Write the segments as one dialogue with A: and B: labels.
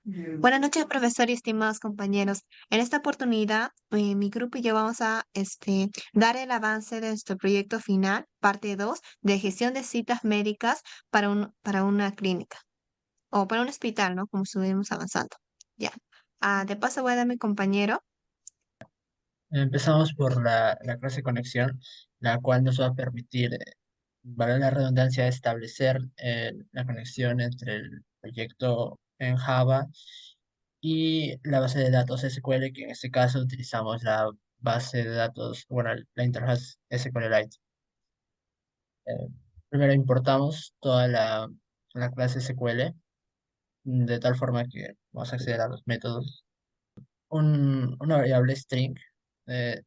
A: Buenas noches, profesor y estimados compañeros. En esta oportunidad, mi grupo y yo vamos a dar el avance de nuestro proyecto final, parte 2 de gestión de citas médicas para una clínica o para un hospital, ¿no? Como estuvimos avanzando. Ya. De paso, voy a dar a mi compañero.
B: Empezamos por la clase conexión, la cual nos va a permitir, vale la redundancia, establecer la conexión entre el proyecto en Java y la base de datos SQL, que en este caso utilizamos la base de datos, bueno, la interfaz SQLite. Eh, Primero importamos toda la clase SQL, de tal forma que vamos a acceder a los métodos. Una variable string. eh,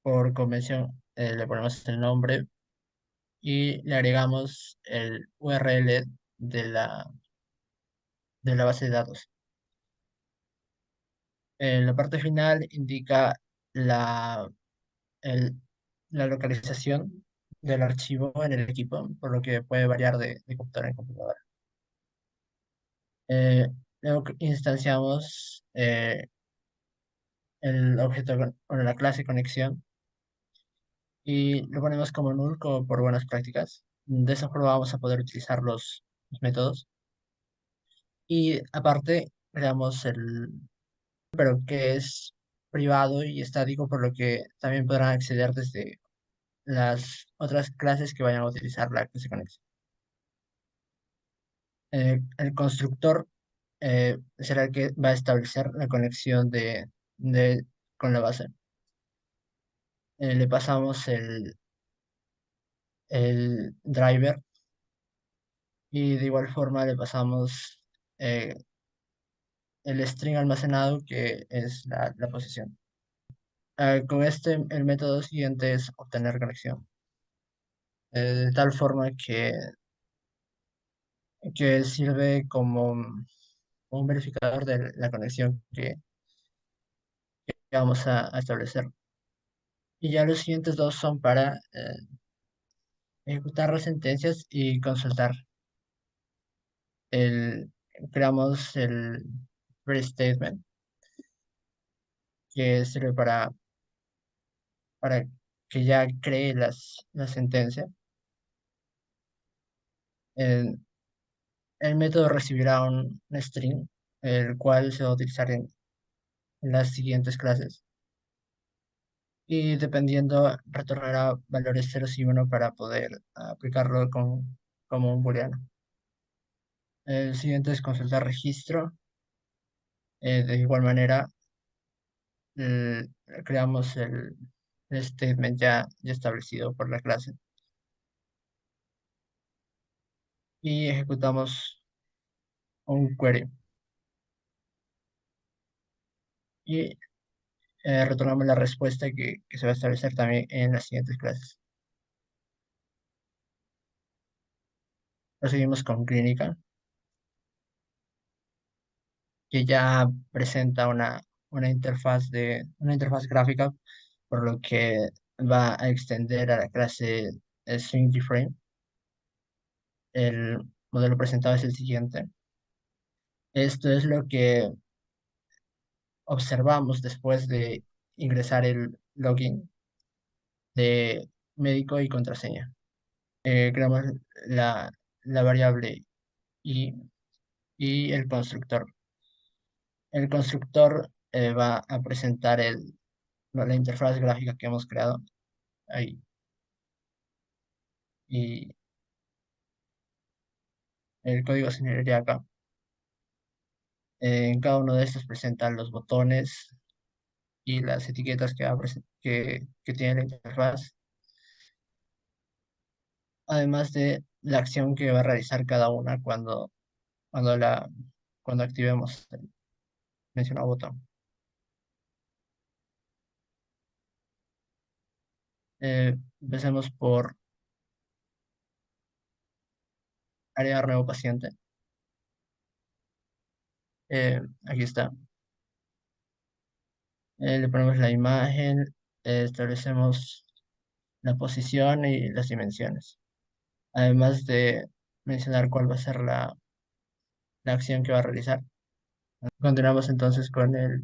B: Por convención, le ponemos el nombre y le agregamos el URL de la base de datos. En la parte final indica la, el- la localización del archivo en el equipo, por lo que puede variar de computadora en computadora. Eh, Luego instanciamos el objeto con la clase conexión y lo ponemos como null, como por buenas prácticas. De esa forma vamos a poder utilizar los métodos. Y aparte, creamos pero que es privado y estático, por lo que también podrán acceder desde las otras clases que vayan a utilizar la clase conexión. El constructor será el que va a establecer la conexión con la base. Le pasamos el driver y de igual forma le pasamos eh, el string almacenado, que es la posición. Con este, el método siguiente es obtener conexión, de tal forma que sirve como un verificador de la conexión que vamos a establecer. Y ya los siguientes dos son para ejecutar las sentencias y consultar. El, Creamos el pre statement, que sirve para que ya cree la sentencia. El método recibirá un string, el cual se va a utilizar en las siguientes clases. Y dependiendo, retornará valores ceros y uno para poder aplicarlo como un booleano. El siguiente es consultar registro. De igual manera, creamos el statement ya establecido por la clase y ejecutamos un query. Y retornamos la respuesta que se va a establecer también en las siguientes clases. Proseguimos con clínica, que ya presenta una interfaz gráfica, por lo que va a extender a la clase StringDifferent. El modelo presentado es el siguiente. Esto es lo que observamos después de ingresar el login de médico y contraseña. Creamos la variable y, y el constructor. El constructor va a presentar la interfaz gráfica que hemos creado ahí. Y el código se generaría acá. En cada uno de estos presentan los botones y las etiquetas que tiene la interfaz, además de la acción que va a realizar cada una cuando, la, cuando activemos el mencionado botón. Empecemos por agregar nuevo paciente. Aquí está. Le ponemos la imagen, establecemos la posición y las dimensiones, además de mencionar cuál va a ser la acción que va a realizar. Continuamos entonces con el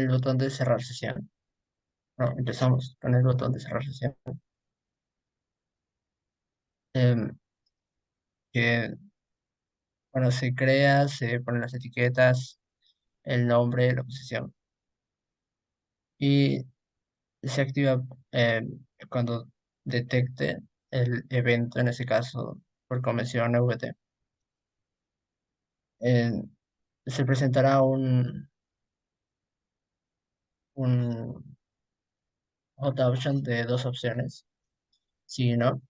B: botón de cerrar sesión. No, empezamos con el botón de cerrar sesión. em, que, bueno, se crea, se ponen las etiquetas, el nombre, la posición. Y se activa cuando detecte el evento, en ese caso, por convención VT. Eh, Se presentará un hot option de dos opciones, sí y no.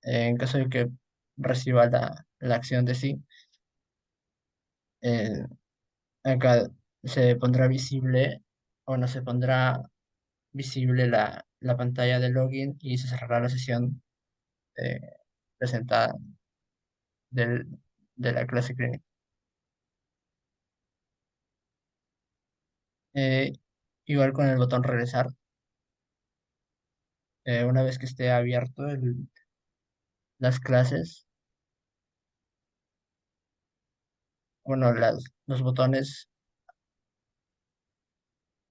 B: En caso de que reciba la acción de sí, eh, acá se pondrá visible o no se pondrá visible la pantalla de login y se cerrará la sesión eh, presentada del, de la clase clínica. Eh, Igual con el botón regresar, una vez que esté abierto las clases, bueno, los botones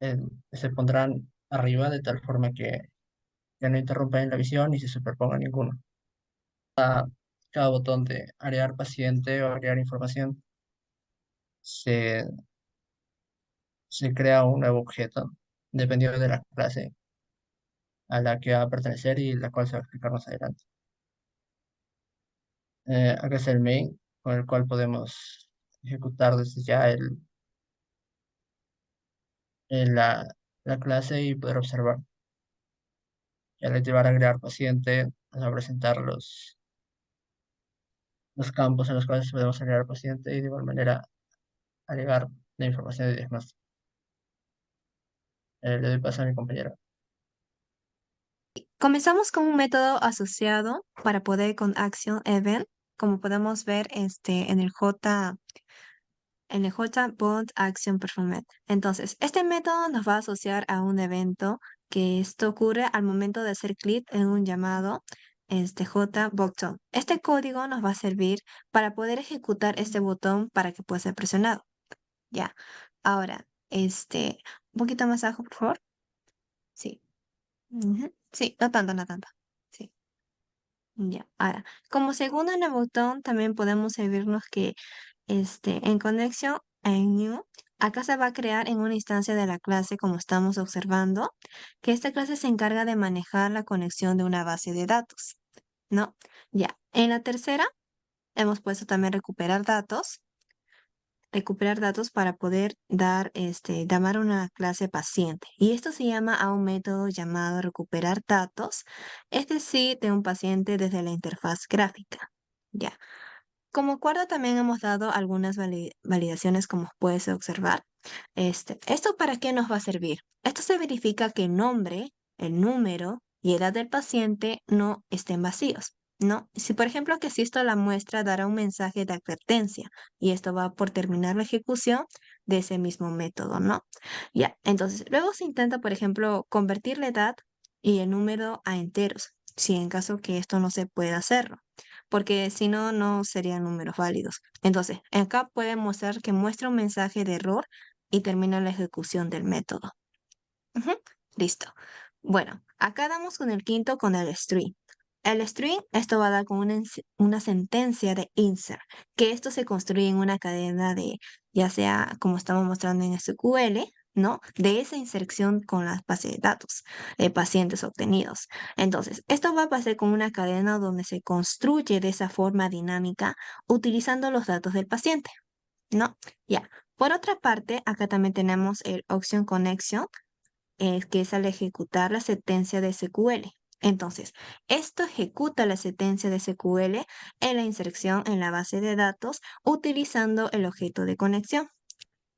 B: eh, se pondrán arriba de tal forma que no interrumpan la visión y se superponga ninguno. Cada botón de agregar paciente o agregar información se, se crea un nuevo objeto dependiendo de la clase a la que va a pertenecer y la cual se va a explicar más adelante. Acá está el main, con el cual podemos ejecutar desde ya la clase y poder observar. Y al activar agregar paciente, nos va a presentar los campos en los cuales podemos agregar paciente y de igual manera agregar la información de diagnóstico. Le doy paso a mi compañero.
A: Comenzamos con un método asociado para poder con Action Event, como podemos ver en el JBond Action Performance. Entonces, este método nos va a asociar a un evento que esto ocurre al momento de hacer clic en un llamado JBotón. Este código nos va a servir para poder ejecutar este botón para que pueda ser presionado. Ya. Ahora, un poquito más abajo, por favor. Sí. Ujú. Sí, no tanto, no tanto. Sí. Ya. Ahora, como segundo en el botón, también podemos servirnos que en conexión en new, acá se va a crear en una instancia de la clase, como estamos observando, que esta clase se encarga de manejar la conexión de una base de datos, ¿no? Ya. En la tercera, hemos puesto también recuperar datos para poder llamar a una clase paciente. Y esto se llama a un método llamado recuperar datos, es decir, de un paciente desde la interfaz gráfica. Ya. Como cuarto también hemos dado algunas validaciones como puedes observar. ¿Esto para qué nos va a servir? Esto se verifica que el nombre, el número y edad del paciente no estén vacíos, ¿no? Si por ejemplo que asisto a la muestra dará un mensaje de advertencia y esto va por terminar la ejecución de ese mismo método, ¿no? Ya, entonces luego se intenta por ejemplo convertir la edad y el número a enteros, si en caso que esto no se pueda hacerlo porque si no, no serían números válidos. Entonces, acá puede mostrar que muestra un mensaje de error y termina la ejecución del método. Ujú. Listo. Bueno, acá damos con el quinto con el string. El string, esto va a dar con una sentencia de insert, que esto se construye en una cadena de, ya sea como estamos mostrando en SQL, ¿no? De esa inserción con las bases de datos de pacientes obtenidos. Entonces, esto va a pasar con una cadena donde se construye de esa forma dinámica utilizando los datos del paciente, ¿no? Ya. Por otra parte, acá también tenemos el option connection, que es al ejecutar la sentencia de SQL. Entonces, esto ejecuta la sentencia de SQL en la inserción en la base de datos utilizando el objeto de conexión.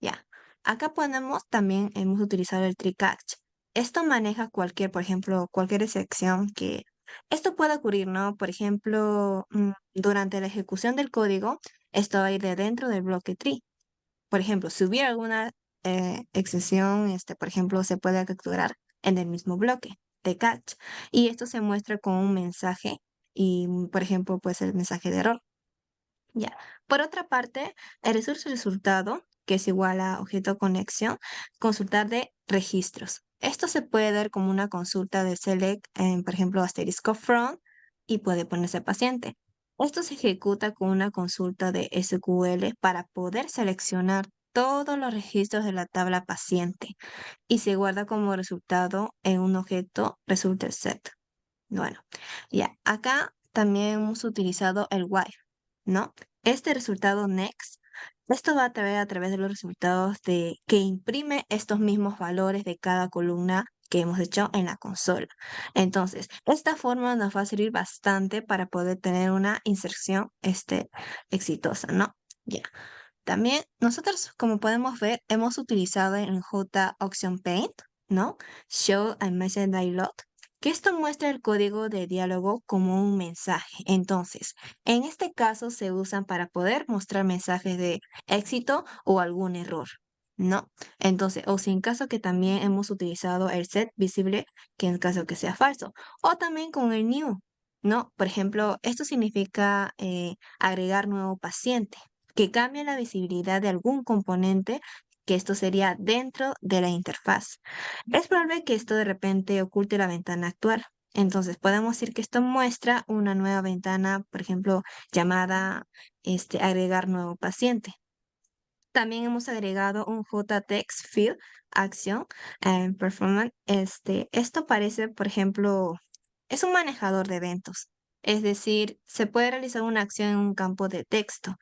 A: Ya. Acá ponemos también, hemos utilizado el tree catch. Esto maneja cualquier, por ejemplo, cualquier excepción que esto pueda ocurrir, ¿no? Por ejemplo, durante la ejecución del código, esto va a ir de dentro del bloque tree. Por ejemplo, si hubiera alguna excepción, por ejemplo, se puede capturar en el mismo bloque de catch. Y esto se muestra con un mensaje y, por ejemplo, pues el mensaje de error. Ya. Por otra parte, el recurso resultado, que es igual a objeto conexión, consultar de registros. Esto se puede dar como una consulta de select, por ejemplo, asterisco from, y puede ponerse paciente. Esto se ejecuta con una consulta de SQL para poder seleccionar todos los registros de la tabla paciente y se guarda como resultado en un objeto resulta set. Bueno, ya, acá también hemos utilizado el while, ¿no? Este resultado next, esto va a través de los resultados de que imprime estos mismos valores de cada columna que hemos hecho en la consola. Entonces, esta forma nos va a servir bastante para poder tener una inserción exitosa, ¿no? Ya. También nosotros, como podemos ver, hemos utilizado en J Option Paint, ¿no? Show and Message Dialog, que esto muestra el código de diálogo como un mensaje. Entonces, en este caso se usan para poder mostrar mensajes de éxito o algún error, ¿no? Entonces, o si en caso que también hemos utilizado el set visible, que en caso que sea falso, o también con el new, ¿no? Por ejemplo, esto significa agregar nuevo paciente que cambie la visibilidad de algún componente, que esto sería dentro de la interfaz. Es probable que esto de repente oculte la ventana actual. Entonces podemos decir que esto muestra una nueva ventana, por ejemplo, llamada agregar nuevo paciente. También hemos agregado un JText Field Action and Performance. Esto parece, por ejemplo, es un manejador de eventos. Es decir, se puede realizar una acción en un campo de texto.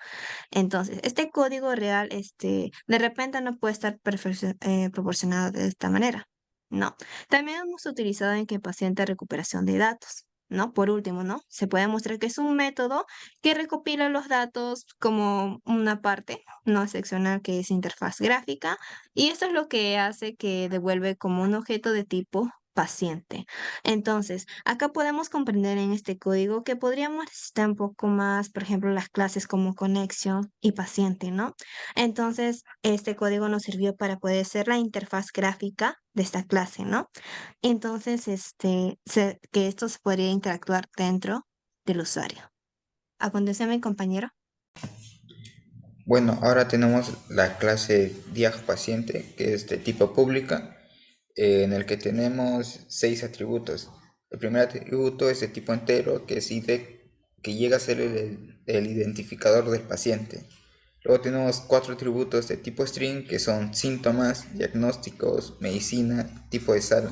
A: Entonces, este código real, de repente no puede estar proporcionado de esta manera, ¿no? También hemos utilizado en que paciente recuperación de datos, ¿no? Por último, ¿no? Se puede mostrar que es un método que recopila los datos como una parte no seccional que es interfaz gráfica y eso es lo que hace que devuelve como un objeto de tipo paciente. Entonces, acá podemos comprender en este código que podríamos necesitar un poco más, por ejemplo, las clases como conexión y paciente, ¿no? Entonces, este código nos sirvió para poder ser la interfaz gráfica de esta clase, ¿no? Entonces, que esto se podría interactuar dentro del usuario. A continuación, mi compañero.
C: Bueno, ahora tenemos la clase diag paciente, que es de tipo pública, en el que tenemos 6 atributos. El primer atributo es de tipo entero, que es ID, que llega a ser el identificador del paciente. Luego tenemos 4 atributos de tipo string, que son síntomas, diagnósticos, medicina, tipo de sal.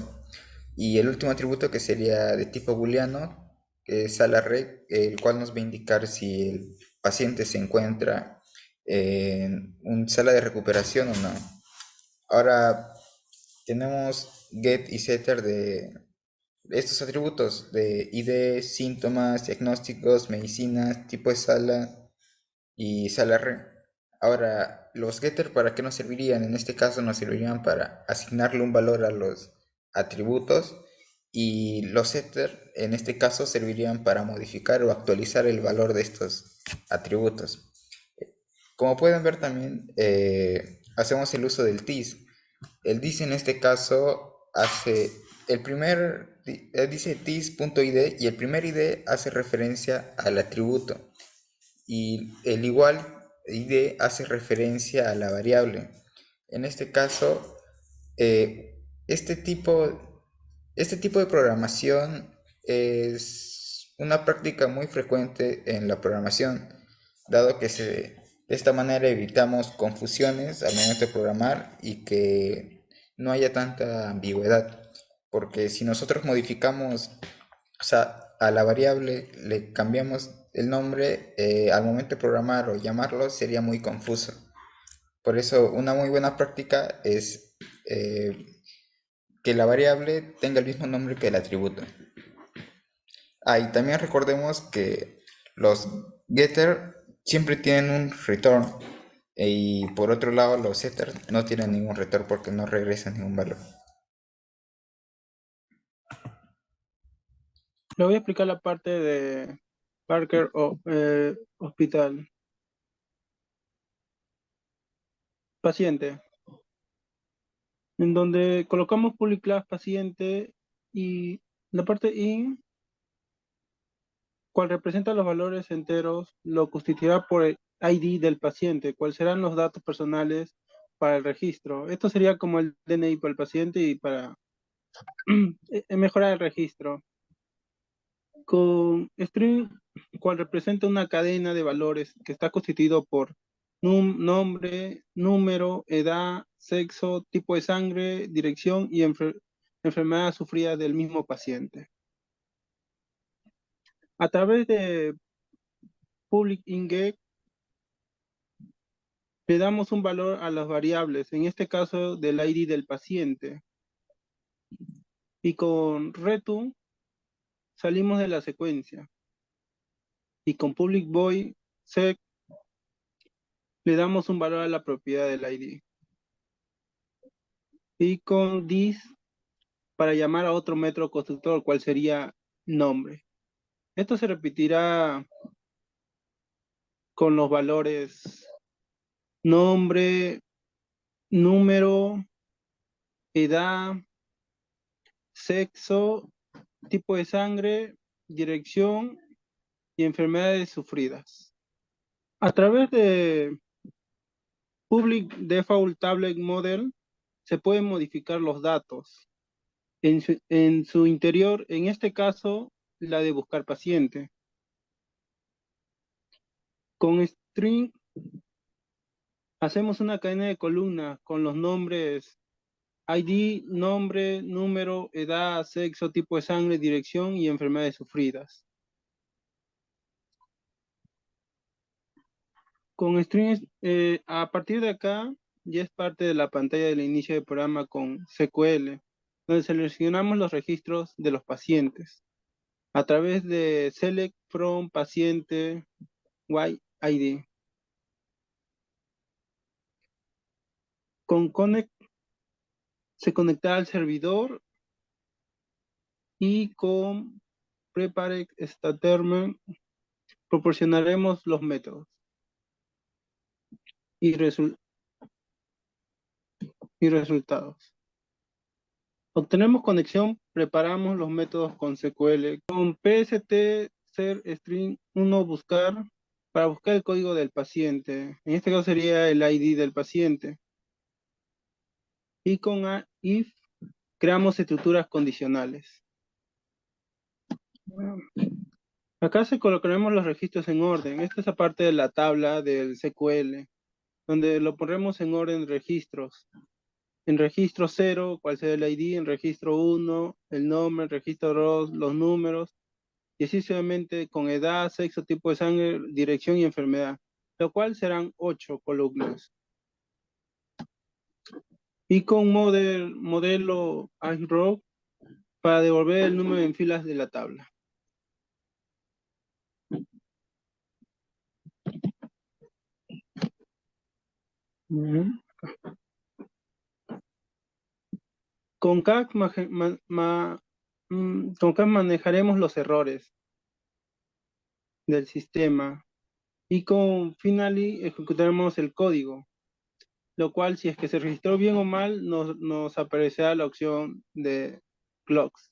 C: Y el último atributo que sería de tipo booleano, que es SALARREC, el cual nos va a indicar si el paciente se encuentra en una sala de recuperación o no. Ahora tenemos get y setter de estos atributos de ID, síntomas, diagnósticos, medicinas, tipo de sala y sala red. Ahora, los getter, ¿para qué nos servirían? En este caso nos servirían para asignarle un valor a los atributos y los setter, en este caso, servirían para modificar o actualizar el valor de estos atributos. Como pueden ver también, hacemos el uso del TIS. El TIS en este caso hace el primer, dice TIS.id y el primer ID hace referencia al atributo y el igual id hace referencia a la variable. En este caso, eh, este tipo, este tipo de programación es una práctica muy frecuente en la programación, dado que de esta manera evitamos confusiones al momento de programar y que no haya tanta ambigüedad. Porque si nosotros modificamos, o sea, a la variable le cambiamos el nombre, al momento de programar o llamarlo sería muy confuso. Por eso una muy buena práctica es que la variable tenga el mismo nombre que el atributo. Y también recordemos que los getter siempre tienen un return y por otro lado los setter no tienen ningún return porque no regresan ningún valor.
D: Le voy a explicar la parte de Parker Hospital. Paciente, en donde colocamos public class paciente y la parte in cual representa los valores enteros, lo constituirá por el ID del paciente, cuáles serán los datos personales para el registro. Esto sería como el DNI para el paciente y para mejorar el registro. Con string, cual representa una cadena de valores que está constituido por nombre, número, edad, sexo, tipo de sangre, dirección y enfermedad sufrida del mismo paciente. A través de public int le damos un valor a las variables, en este caso del ID del paciente. Y con return salimos de la secuencia. Y con public void sec le damos un valor a la propiedad del ID. Y con this para llamar a otro método constructor, cual sería nombre. Esto se repetirá con los valores nombre, número, edad, sexo, tipo de sangre, dirección y enfermedades sufridas. A través de Public Default Tablet Model se pueden modificar los datos en su interior, en este caso la de buscar paciente. Con string hacemos una cadena de columnas con los nombres ID, nombre, número, edad, sexo, tipo de sangre, dirección y enfermedades sufridas. Con strings, a partir de acá, ya es parte de la pantalla del inicio del programa con SQL, donde seleccionamos los registros de los pacientes a través de Select from Paciente YID. Con Connect se conectará al servidor y con Prepare Statement proporcionaremos los métodos y resultados. Obtenemos conexión, preparamos los métodos con SQL. Con PST ser string 1 buscar, para buscar el código del paciente. En este caso sería el ID del paciente. Y con if creamos estructuras condicionales. Acá se colocaremos los registros en orden. Esta es la parte de la tabla del SQL, donde lo pondremos en orden de registros. En registro 0, cuál será el ID, en registro 1, el nombre, en registro 2, los números, y así sucesivamente con edad, sexo, tipo de sangre, dirección y enfermedad, lo cual serán 8 columnas. Y con modelo iRow para devolver el número en filas de la tabla. Con CAC manejaremos los errores del sistema y con Finally ejecutaremos el código, lo cual si es que se registró bien o mal nos aparecerá la opción de clocks.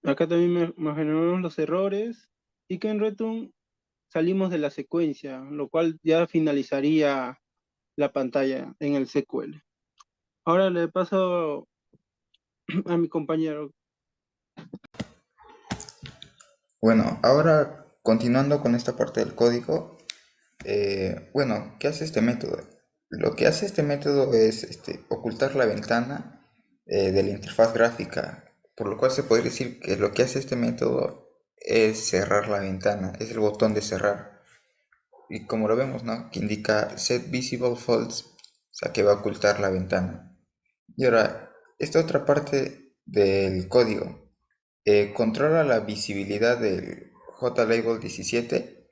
D: Acá también imaginaremos los errores y que en return salimos de la secuencia, lo cual ya finalizaría la pantalla en el SQL. Ahora le paso a mi compañero.
C: Bueno, ahora continuando con esta parte del código, bueno, ¿qué hace este método? Lo que hace este método es ocultar la ventana de la interfaz gráfica, por lo cual se podría decir que lo que hace este método es cerrar la ventana, es el botón de cerrar. Y como lo vemos, ¿no? Que indica set visible false, o sea que va a ocultar la ventana. Y ahora, esta otra parte del código controla la visibilidad del JLabel 17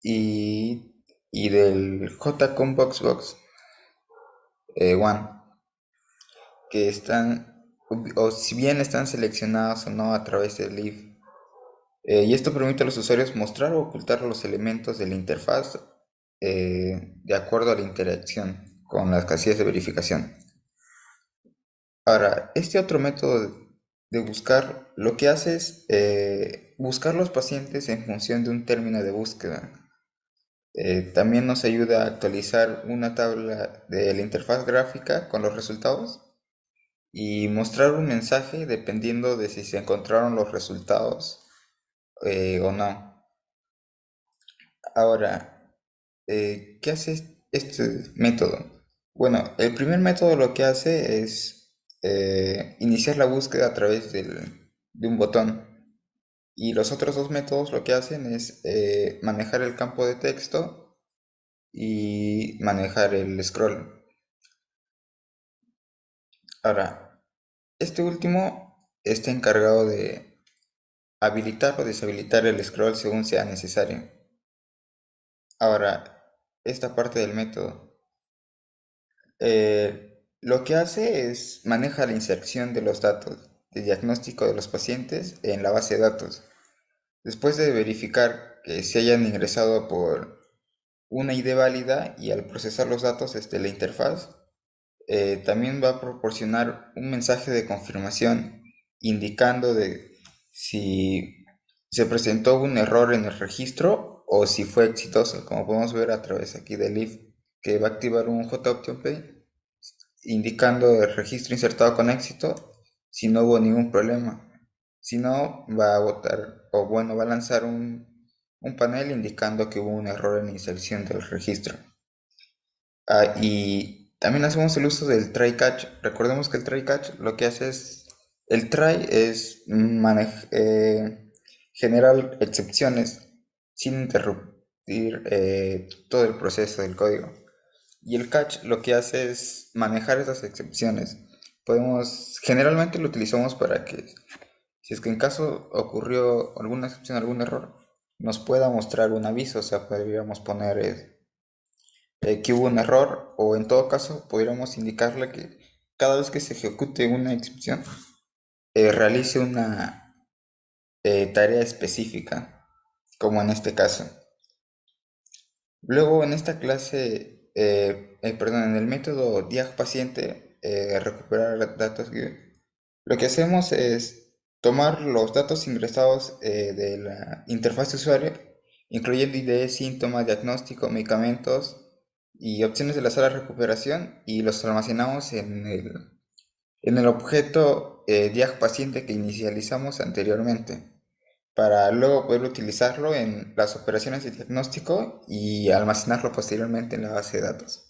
C: y del JComboxBox 1, que están, o si bien están seleccionados o no a través del leaf. Y esto permite a los usuarios mostrar o ocultar los elementos de la interfaz de acuerdo a la interacción con las casillas de verificación. Ahora, este otro método de buscar, lo que hace es buscar los pacientes en función de un término de búsqueda. También nos ayuda a actualizar una tabla de la interfaz gráfica con los resultados y mostrar un mensaje dependiendo de si se encontraron los resultados o no. Ahora, ¿qué hace este método? Bueno, el primer método lo que hace es iniciar la búsqueda a través de un botón. Y los otros dos métodos lo que hacen es manejar el campo de texto y manejar el scroll. Ahora, este último está encargado de habilitar o deshabilitar el scroll según sea necesario. Ahora, esta parte del método. Lo que hace es maneja la inserción de los datos de diagnóstico de los pacientes en la base de datos. Después de verificar que se hayan ingresado por una ID válida y al procesar los datos desde la interfaz, también va a proporcionar un mensaje de confirmación indicando de si se presentó un error en el registro o si fue exitoso, como podemos ver a través aquí del if, que va a activar un JOption Pay indicando el registro insertado con éxito si no hubo ningún problema. Si no, va a votar, o bueno, va a lanzar un panel indicando que hubo un error en la inserción del registro. Y también hacemos el uso del try catch. Recordemos que el try catch lo que hace es, el try es generar excepciones sin interrumpir todo el proceso del código. Y el catch lo que hace es manejar esas excepciones. Generalmente lo utilizamos para que, si es que en caso ocurrió alguna excepción, algún error, nos pueda mostrar un aviso. O sea, podríamos poner que hubo un error, o en todo caso podríamos indicarle que cada vez que se ejecute una excepción, realice una tarea específica, como en este caso. Luego en esta clase, perdón, en el método diag paciente, recuperar datos, lo que hacemos es tomar los datos ingresados de la interfaz de usuario, incluyendo ID, síntomas, diagnóstico, medicamentos y opciones de la sala de recuperación, y los almacenamos en el objeto diag paciente que inicializamos anteriormente, para luego poder utilizarlo en las operaciones de diagnóstico y almacenarlo posteriormente en la base de datos.